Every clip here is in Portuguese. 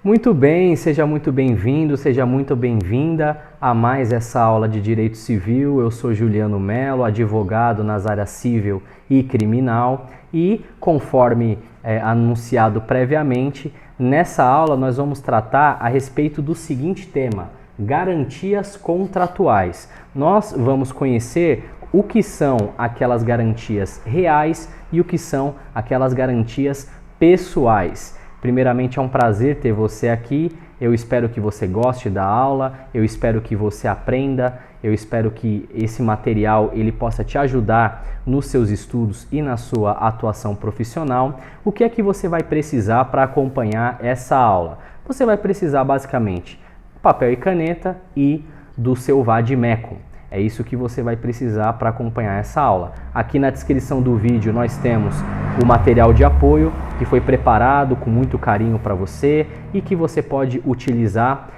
Muito bem, seja muito bem-vindo, seja muito bem-vinda a mais essa aula de Direito Civil. Eu sou Juliano Mello, advogado nas áreas civil e criminal e, conforme anunciado previamente, nessa aula nós vamos tratar a respeito do seguinte tema: garantias contratuais. Nós vamos conhecer o que são aquelas garantias reais e o que são aquelas garantias pessoais. Primeiramente, é um prazer ter você aqui. Eu espero que você goste da aula, eu espero que você aprenda, eu espero que esse material ele possa te ajudar nos seus estudos e na sua atuação profissional. O que é que você vai precisar para acompanhar essa aula? Você vai precisar basicamente papel e caneta e do seu vade-mecum. É isso que você vai precisar para acompanhar essa aula. Aqui na descrição do vídeo nós temos o material de apoio que foi preparado com muito carinho para você e que você pode utilizar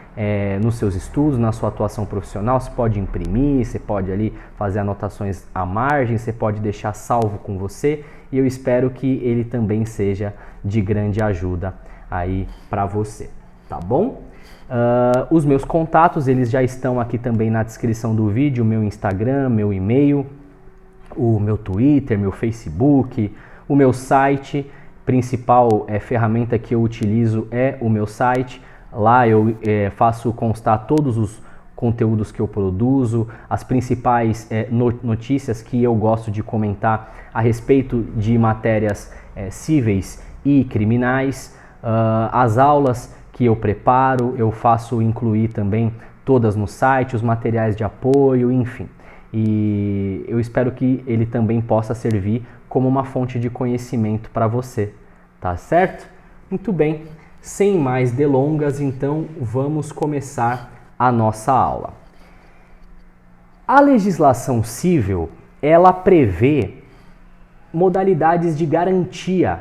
nos seus estudos, na sua atuação profissional. Você pode imprimir, você pode ali fazer anotações à margem, você pode deixar salvo com você e eu espero que ele também seja de grande ajuda aí para você, tá bom? Os meus contatos, eles já estão aqui também na descrição do vídeo, meu Instagram, meu e-mail, o meu Twitter, meu Facebook, o meu site, principal ferramenta que eu utilizo é o meu site. Lá eu faço constar todos os conteúdos que eu produzo, as principais notícias que eu gosto de comentar a respeito de matérias cíveis e criminais, as aulas que eu preparo, eu faço incluir também todas no site, os materiais de apoio, enfim. E eu espero que ele também possa servir como uma fonte de conhecimento para você, tá certo? Muito bem, sem mais delongas, então vamos começar a nossa aula. A legislação civil, ela prevê modalidades de garantia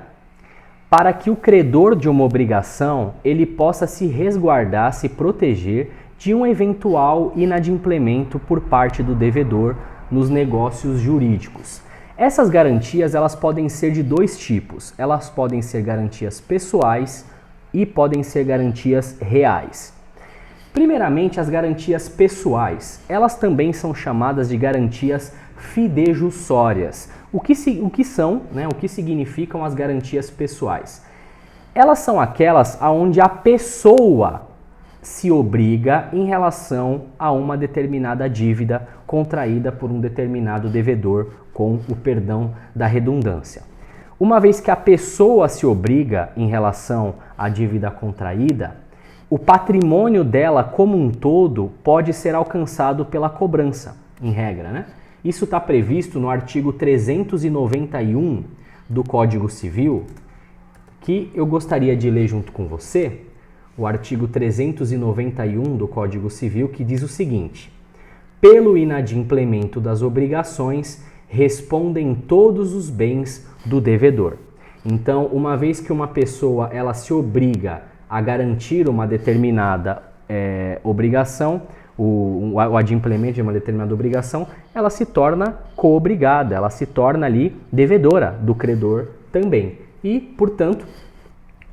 para que o credor de uma obrigação ele possa se resguardar, se proteger de um eventual inadimplemento por parte do devedor nos negócios jurídicos. Essas garantias elas podem ser de dois tipos. Elas podem ser garantias pessoais e podem ser garantias reais. Primeiramente, as garantias pessoais, elas também são chamadas de garantias fidejussórias. O que são, o que significam as garantias pessoais? Elas são aquelas onde a pessoa se obriga em relação a uma determinada dívida contraída por um determinado devedor, com o perdão da redundância. Uma vez que a pessoa se obriga em relação à dívida contraída, o patrimônio dela como um todo pode ser alcançado pela cobrança, em regra, né? Isso está previsto no artigo 391 do Código Civil, que eu gostaria de ler junto com você, o artigo 391 do Código Civil, que diz o seguinte: pelo inadimplemento das obrigações, respondem todos os bens do devedor. Então, uma vez que uma pessoa ela se obriga a garantir uma determinada obrigação, o adimplemento de uma determinada obrigação, ela se torna co-obrigada, ela se torna ali devedora do credor também. E, portanto,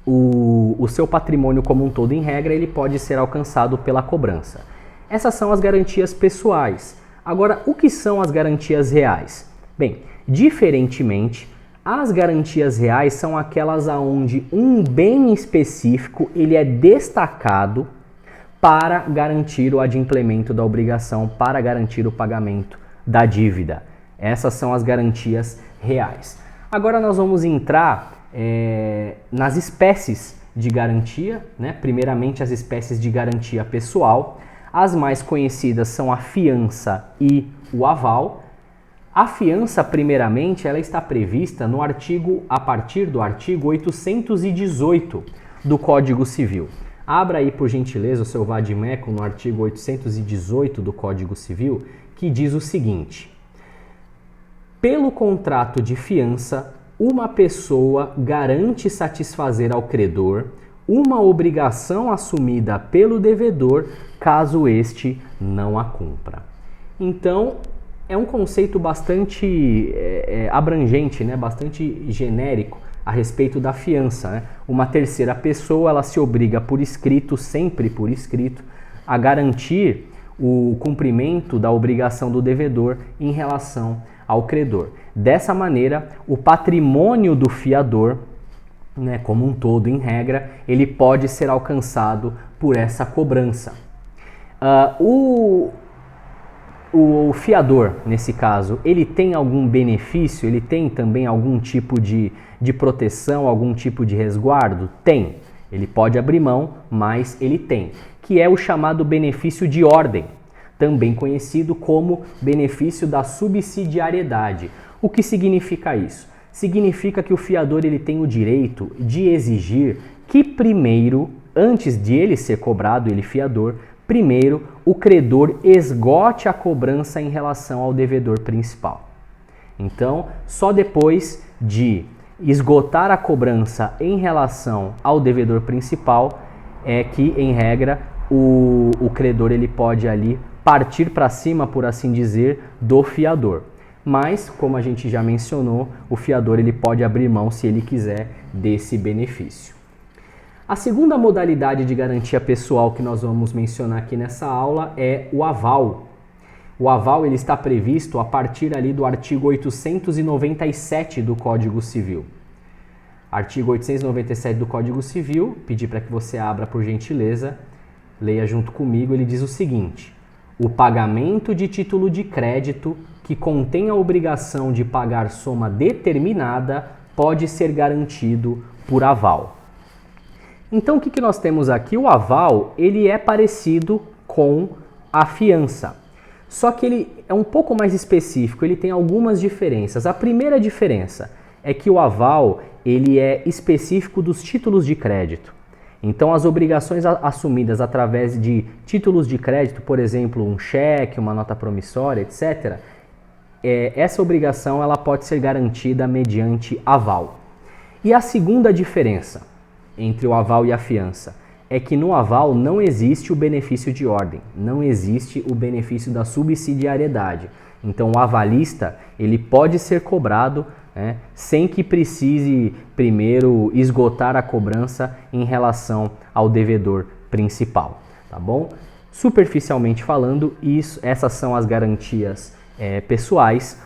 o seu patrimônio como um todo, em regra, ele pode ser alcançado pela cobrança. Essas são as garantias pessoais. Agora, o que são as garantias reais? Bem, diferentemente, as garantias reais são aquelas onde um bem específico ele é destacado para garantir o adimplemento da obrigação, para garantir o pagamento da dívida. Essas são as garantias reais. Agora nós vamos entrar nas espécies de garantia, né? Primeiramente as espécies de garantia pessoal. As mais conhecidas são a fiança e o aval. A fiança, primeiramente, ela está prevista a partir do artigo 818 do Código Civil. Abra aí, por gentileza, o seu vade-mecum no artigo 818 do Código Civil, que diz o seguinte: pelo contrato de fiança, uma pessoa garante satisfazer ao credor uma obrigação assumida pelo devedor, caso este não a cumpra. Então, é um conceito bastante abrangente, né? Bastante genérico a respeito da fiança, né? Uma terceira pessoa, ela se obriga por escrito, sempre por escrito, a garantir o cumprimento da obrigação do devedor em relação ao credor. Dessa maneira, o patrimônio do fiador, né, como um todo, em regra, ele pode ser alcançado por essa cobrança. O fiador, nesse caso, ele tem algum benefício? Ele tem também algum tipo de proteção, algum tipo de resguardo? Tem. Ele pode abrir mão, mas ele tem. Que é o chamado benefício de ordem, também conhecido como benefício da subsidiariedade. O que significa isso? Significa que o fiador ele tem o direito de exigir que primeiro, antes de ele ser cobrado, ele fiador, primeiro o credor esgote a cobrança em relação ao devedor principal. Então, só depois de esgotar a cobrança em relação ao devedor principal é que, em regra, o credor ele pode ali partir para cima, por assim dizer, do fiador. Mas, como a gente já mencionou, o fiador ele pode abrir mão, se ele quiser, desse benefício. A segunda modalidade de garantia pessoal que nós vamos mencionar aqui nessa aula é o aval. O aval ele está previsto a partir ali do artigo 897 do Código Civil. Artigo 897 do Código Civil, pedir para que você abra por gentileza, leia junto comigo, ele diz o seguinte: o pagamento de título de crédito que contém a obrigação de pagar soma determinada pode ser garantido por aval. Então, o que nós temos aqui? O aval, ele é parecido com a fiança, só que ele é um pouco mais específico, ele tem algumas diferenças. A primeira diferença é que o aval, ele é específico dos títulos de crédito. Então, as obrigações assumidas através de títulos de crédito, por exemplo, um cheque, uma nota promissória, etc., essa obrigação ela pode ser garantida mediante aval. E a segunda diferença entre o aval e a fiança é que no aval não existe o benefício de ordem, não existe o benefício da subsidiariedade. Então, o avalista ele pode ser cobrado, né, sem que precise primeiro esgotar a cobrança em relação ao devedor principal, tá bom? Superficialmente falando, essas são as garantias pessoais.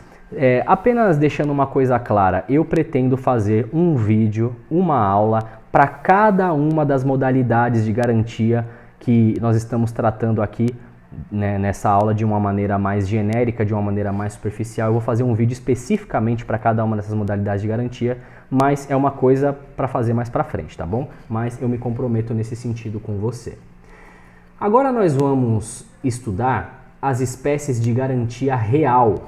Apenas deixando uma coisa clara, eu pretendo fazer um vídeo, uma aula para cada uma das modalidades de garantia que nós estamos tratando aqui, né, nessa aula de uma maneira mais genérica, de uma maneira mais superficial. Eu vou fazer um vídeo especificamente para cada uma dessas modalidades de garantia, mas é uma coisa para fazer mais para frente, tá bom? Mas eu me comprometo nesse sentido com você. Agora nós vamos estudar as espécies de garantia real.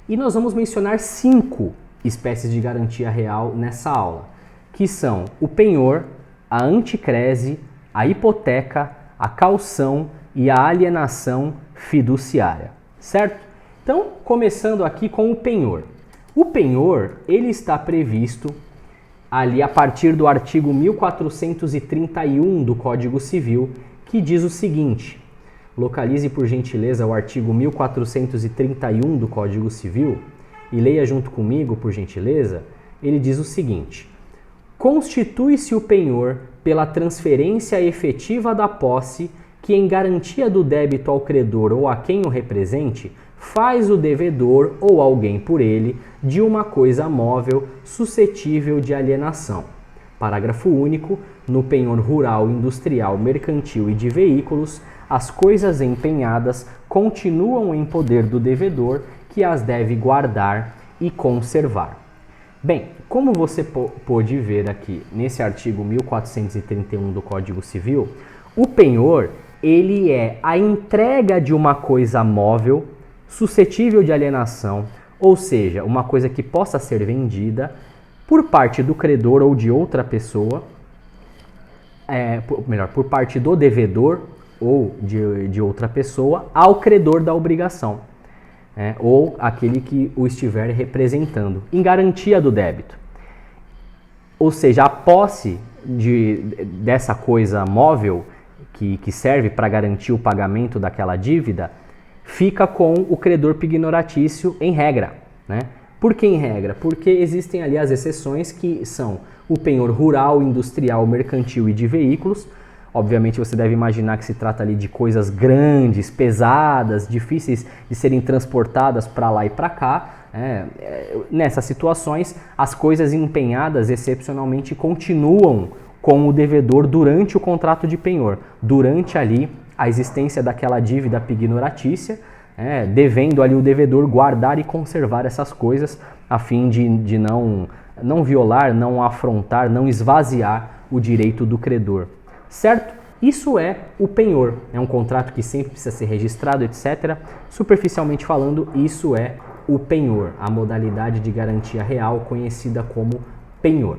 E nós vamos mencionar 5 espécies de garantia real nessa aula, que são o penhor, a anticrese, a hipoteca, a caução e a alienação fiduciária, certo? Então, começando aqui com o penhor. O penhor, ele está previsto ali a partir do artigo 1431 do Código Civil, que diz o seguinte: localize por gentileza o artigo 1431 do Código Civil e leia junto comigo, por gentileza. Ele diz o seguinte: constitui-se o penhor pela transferência efetiva da posse que, em garantia do débito ao credor ou a quem o represente, faz o devedor ou alguém por ele de uma coisa móvel suscetível de alienação. Parágrafo único. No penhor rural, industrial, mercantil e de veículos, as coisas empenhadas continuam em poder do devedor, que as deve guardar e conservar. Bem, como você pôde ver aqui nesse artigo 1431 do Código Civil, o penhor ele é a entrega de uma coisa móvel suscetível de alienação, ou seja, uma coisa que possa ser vendida por parte do credor ou de outra pessoa, por parte do devedor ou de outra pessoa ao credor da obrigação, ou aquele que o estiver representando, em garantia do débito. Ou seja, a posse dessa coisa móvel que serve para garantir o pagamento daquela dívida fica com o credor pignoratício em regra, né? Por que em regra? Porque existem ali as exceções que são o penhor rural, industrial, mercantil e de veículos. Obviamente você deve imaginar que se trata ali de coisas grandes, pesadas, difíceis de serem transportadas para lá e para cá. Nessas situações, as coisas empenhadas excepcionalmente continuam com o devedor durante o contrato de penhor, durante ali a existência daquela dívida pignoratícia, devendo ali o devedor guardar e conservar essas coisas a fim de não violar, não afrontar, não esvaziar o direito do credor. Certo? Isso é o penhor. É um contrato que sempre precisa ser registrado, etc. Superficialmente falando, isso é o penhor, a modalidade de garantia real conhecida como penhor.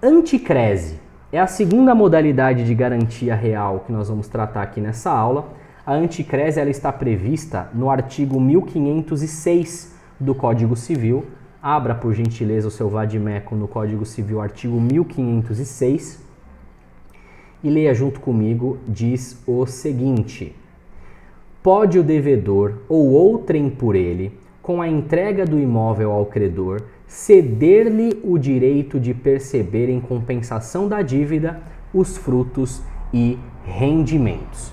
Anticrese é a segunda modalidade de garantia real que nós vamos tratar aqui nessa aula. A anticrese ela está prevista no artigo 1506 do Código Civil. Abra, por gentileza, o seu vade-mecum no Código Civil, artigo 1506. E leia junto comigo, diz o seguinte: pode o devedor ou outrem por ele, com a entrega do imóvel ao credor, ceder-lhe o direito de perceber em compensação da dívida os frutos e rendimentos.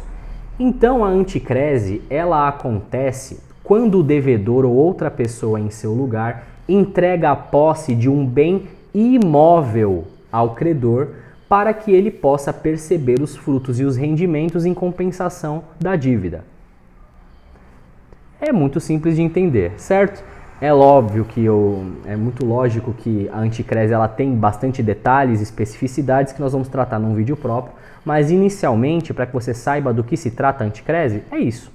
Então a anticrese, ela acontece quando o devedor ou outra pessoa em seu lugar entrega a posse de um bem imóvel ao credor para que ele possa perceber os frutos e os rendimentos em compensação da dívida. É muito simples de entender, certo? É óbvio que é muito lógico que a anticrese ela tem bastante detalhes, especificidades que nós vamos tratar num vídeo próprio, mas inicialmente, para que você saiba do que se trata a anticrese, é isso.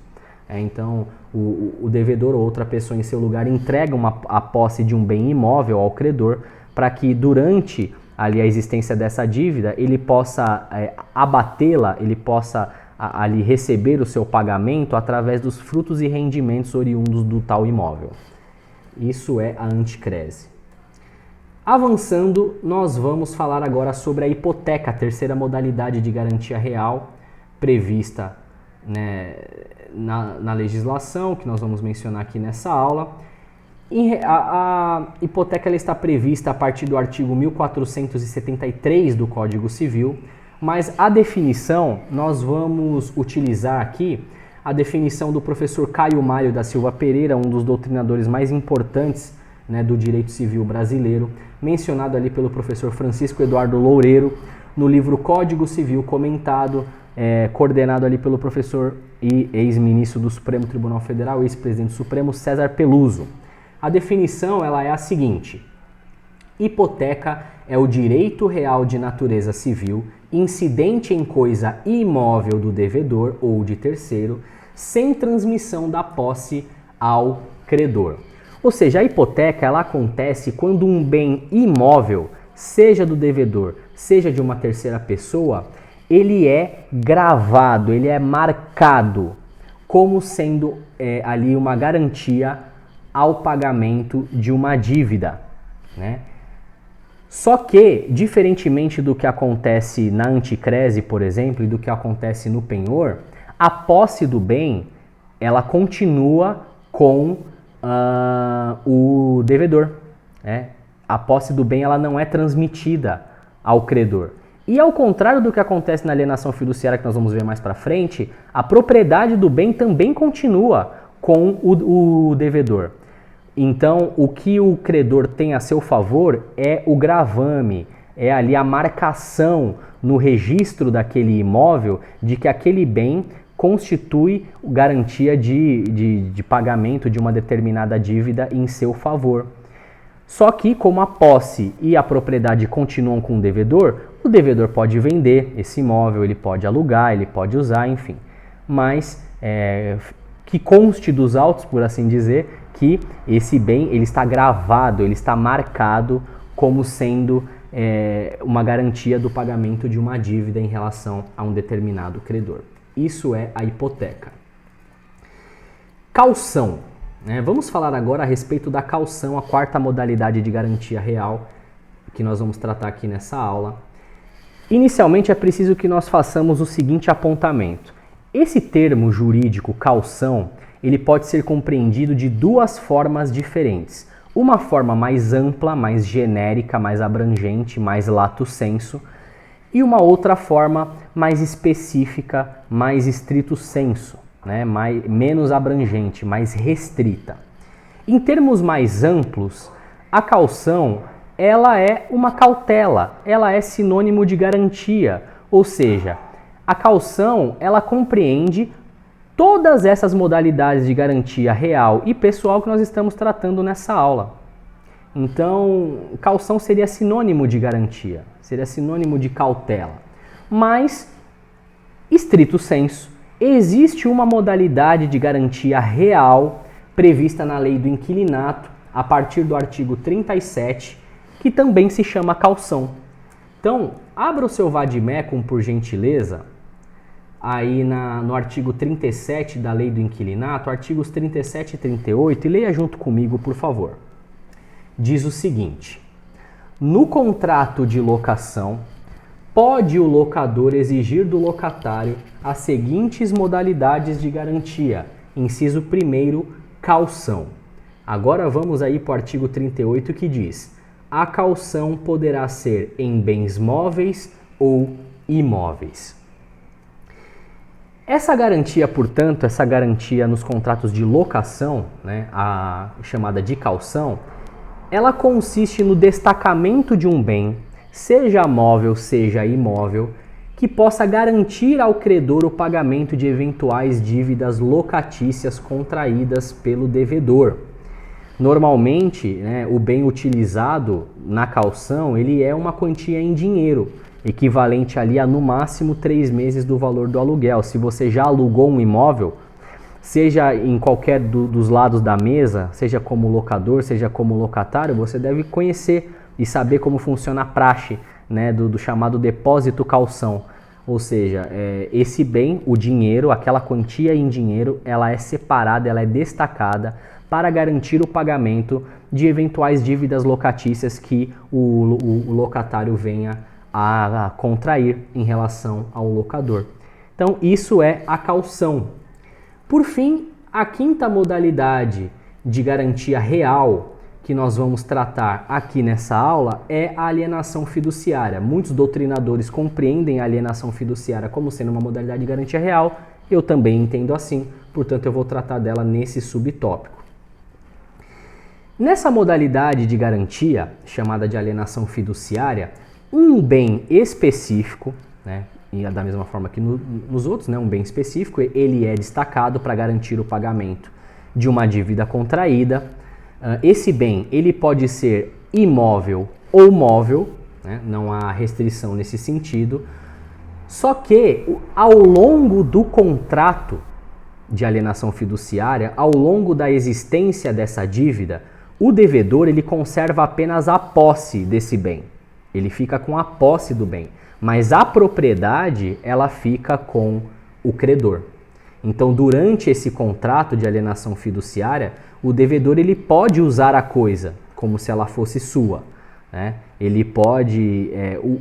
Então, o devedor ou outra pessoa em seu lugar entrega a posse de um bem imóvel ao credor para que durante ali a existência dessa dívida, ele possa abatê-la, ele possa ali receber o seu pagamento através dos frutos e rendimentos oriundos do tal imóvel. Isso é a anticrese. Avançando, nós vamos falar agora sobre a hipoteca, a terceira modalidade de garantia real prevista, né, na legislação, que nós vamos mencionar aqui nessa aula. A hipoteca ela está prevista a partir do artigo 1473 do Código Civil, mas a definição, nós vamos utilizar aqui a definição do professor Caio Mário da Silva Pereira, um dos doutrinadores mais importantes, né, do direito civil brasileiro, mencionado ali pelo professor Francisco Eduardo Loureiro, no livro Código Civil comentado, coordenado ali pelo professor e ex-ministro do Supremo Tribunal Federal, ex-presidente do Supremo, César Peluso. A definição ela é a seguinte: hipoteca é o direito real de natureza civil incidente em coisa imóvel do devedor ou de terceiro, sem transmissão da posse ao credor. Ou seja, a hipoteca ela acontece quando um bem imóvel, seja do devedor, seja de uma terceira pessoa, ele é gravado, ele é marcado como sendo ali uma garantia ao pagamento de uma dívida, né? Só que, diferentemente do que acontece na anticrese, por exemplo, e do que acontece no penhor, a posse do bem, ela continua com o devedor, né? A posse do bem ela não é transmitida ao credor. E ao contrário do que acontece na alienação fiduciária, que nós vamos ver mais para frente, a propriedade do bem também continua com o devedor. Então, o que o credor tem a seu favor é o gravame, é ali a marcação no registro daquele imóvel de que aquele bem constitui garantia de pagamento de uma determinada dívida em seu favor. Só que, como a posse e a propriedade continuam com o devedor pode vender esse imóvel, ele pode alugar, ele pode usar, enfim. Mas que conste dos autos, por assim dizer, que esse bem ele está gravado, ele está marcado como sendo uma garantia do pagamento de uma dívida em relação a um determinado credor. Isso é a hipoteca. Caução. Vamos falar agora a respeito da caução, a quarta modalidade de garantia real que nós vamos tratar aqui nessa aula. Inicialmente é preciso que nós façamos o seguinte apontamento. Esse termo jurídico, caução, ele pode ser compreendido de duas formas diferentes. Uma forma mais ampla, mais genérica, mais abrangente, mais lato sensu, e uma outra forma mais específica, mais stricto sensu, né? Menos abrangente, mais restrita. Em termos mais amplos, a caução ela é uma cautela, ela é sinônimo de garantia, ou seja, a caução ela compreende todas essas modalidades de garantia real e pessoal que nós estamos tratando nessa aula. Então, caução seria sinônimo de garantia, seria sinônimo de cautela. Mas, stricto sensu, existe uma modalidade de garantia real prevista na lei do inquilinato, a partir do artigo 37, que também se chama caução. Então, abra o seu vademecum, por gentileza, aí no artigo 37 da lei do inquilinato, artigos 37 e 38, e leia junto comigo, por favor. Diz o seguinte: no contrato de locação, pode o locador exigir do locatário as seguintes modalidades de garantia. Inciso 1º, caução. Agora vamos aí para o artigo 38 que diz: a caução poderá ser em bens móveis ou imóveis. Essa garantia, portanto, essa garantia nos contratos de locação, né, a chamada de caução, ela consiste no destacamento de um bem, seja móvel, seja imóvel, que possa garantir ao credor o pagamento de eventuais dívidas locatícias contraídas pelo devedor. Normalmente, né, o bem utilizado na caução, ele é uma quantia em dinheiro, equivalente ali a no máximo 3 meses do valor do aluguel. Se você já alugou um imóvel, seja em qualquer dos lados da mesa, seja como locador, seja como locatário, você deve conhecer e saber como funciona a praxe, né, do chamado depósito calção. Ou seja, esse bem, o dinheiro, aquela quantia em dinheiro, ela é separada, ela é destacada para garantir o pagamento de eventuais dívidas locatícias que o locatário venha a contrair em relação ao locador. Então, isso é a caução. Por fim, a quinta modalidade de garantia real que nós vamos tratar aqui nessa aula é a alienação fiduciária. Muitos doutrinadores compreendem a alienação fiduciária como sendo uma modalidade de garantia real. Eu também entendo assim, portanto eu vou tratar dela nesse subtópico. Nessa modalidade de garantia, chamada de alienação fiduciária, um bem específico, né, e da mesma forma que nos outros, né, um bem específico, ele é destacado para garantir o pagamento de uma dívida contraída. Esse bem, ele pode ser imóvel ou móvel, né, não há restrição nesse sentido, só que ao longo do contrato de alienação fiduciária, ao longo da existência dessa dívida, o devedor ele conserva apenas a posse desse bem. Ele fica com a posse do bem, mas a propriedade ela fica com o credor. Então, durante esse contrato de alienação fiduciária, o devedor ele pode usar a coisa como se ela fosse sua, né? Ele pode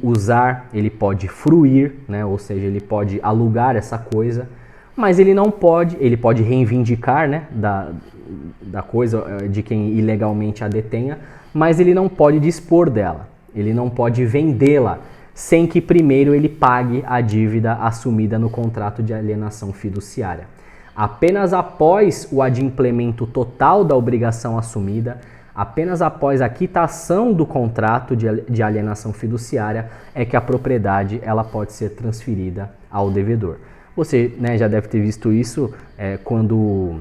usar, ele pode fruir, né? Ou seja, ele pode alugar essa coisa, mas ele não pode, ele pode reivindicar, né, da coisa de quem ilegalmente a detenha, mas ele não pode dispor dela. Ele não pode vendê-la sem que primeiro ele pague a dívida assumida no contrato de alienação fiduciária. Apenas após o adimplemento total da obrigação assumida, apenas após a quitação do contrato de alienação fiduciária, é que a propriedade ela pode ser transferida ao devedor. Você, né, já deve ter visto isso quando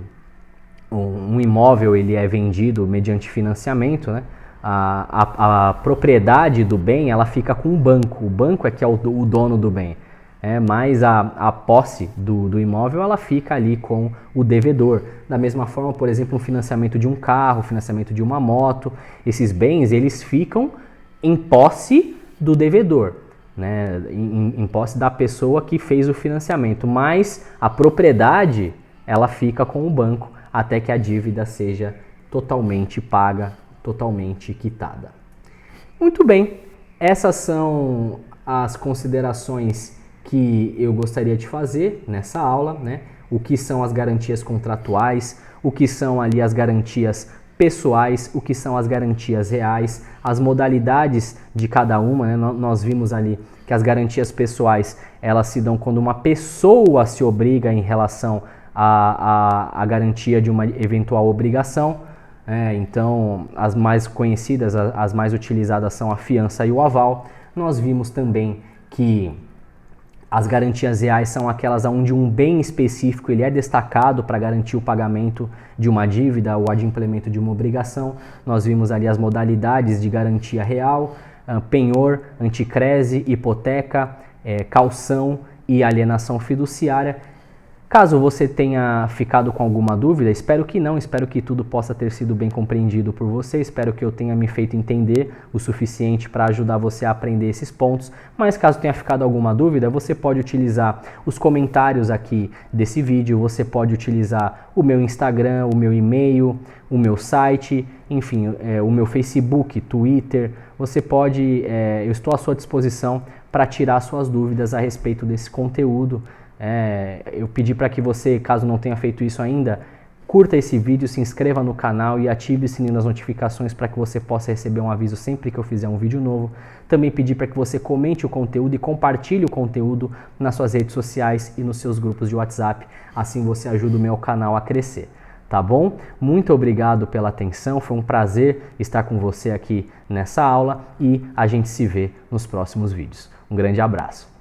um imóvel ele é vendido mediante financiamento, né? A propriedade do bem ela fica com o banco é que é o dono do bem, mas a posse do imóvel ela fica ali com o devedor. Da mesma forma, por exemplo, o financiamento de um carro, o financiamento de uma moto, esses bens eles ficam em posse do devedor, né? Em posse da pessoa que fez o financiamento, mas a propriedade ela fica com o banco até que a dívida seja totalmente paga, totalmente quitada. Muito bem, essas são as considerações que eu gostaria de fazer nessa aula, né? o que são as garantias contratuais, o que são ali as garantias pessoais, o que são as garantias reais, as modalidades de cada uma, né? Nós vimos ali que as garantias pessoais, elas se dão quando uma pessoa se obriga em relação à garantia de uma eventual obrigação. Então, as mais conhecidas, as mais utilizadas são a fiança e o aval. Nós vimos também que as garantias reais são aquelas onde um bem específico ele é destacado para garantir o pagamento de uma dívida ou adimplemento de uma obrigação. Nós vimos ali as modalidades de garantia real, penhor, anticrese, hipoteca, caução e alienação fiduciária. Caso você tenha ficado com alguma dúvida, espero que não, espero que tudo possa ter sido bem compreendido por você, espero que eu tenha me feito entender o suficiente para ajudar você a aprender esses pontos, mas caso tenha ficado alguma dúvida, você pode utilizar os comentários aqui desse vídeo, você pode utilizar o meu Instagram, o meu e-mail, o meu site, enfim, o meu Facebook, Twitter, você pode, eu estou à sua disposição para tirar suas dúvidas a respeito desse conteúdo. Eu pedi para que você, caso não tenha feito isso ainda, curta esse vídeo, se inscreva no canal e ative o sininho das notificações para que você possa receber um aviso sempre que eu fizer um vídeo novo. Também pedi para que você comente o conteúdo e compartilhe o conteúdo nas suas redes sociais e nos seus grupos de WhatsApp, assim você ajuda o meu canal a crescer. Tá bom? Muito obrigado pela atenção, foi um prazer estar com você aqui nessa aula e a gente se vê nos próximos vídeos. Um grande abraço!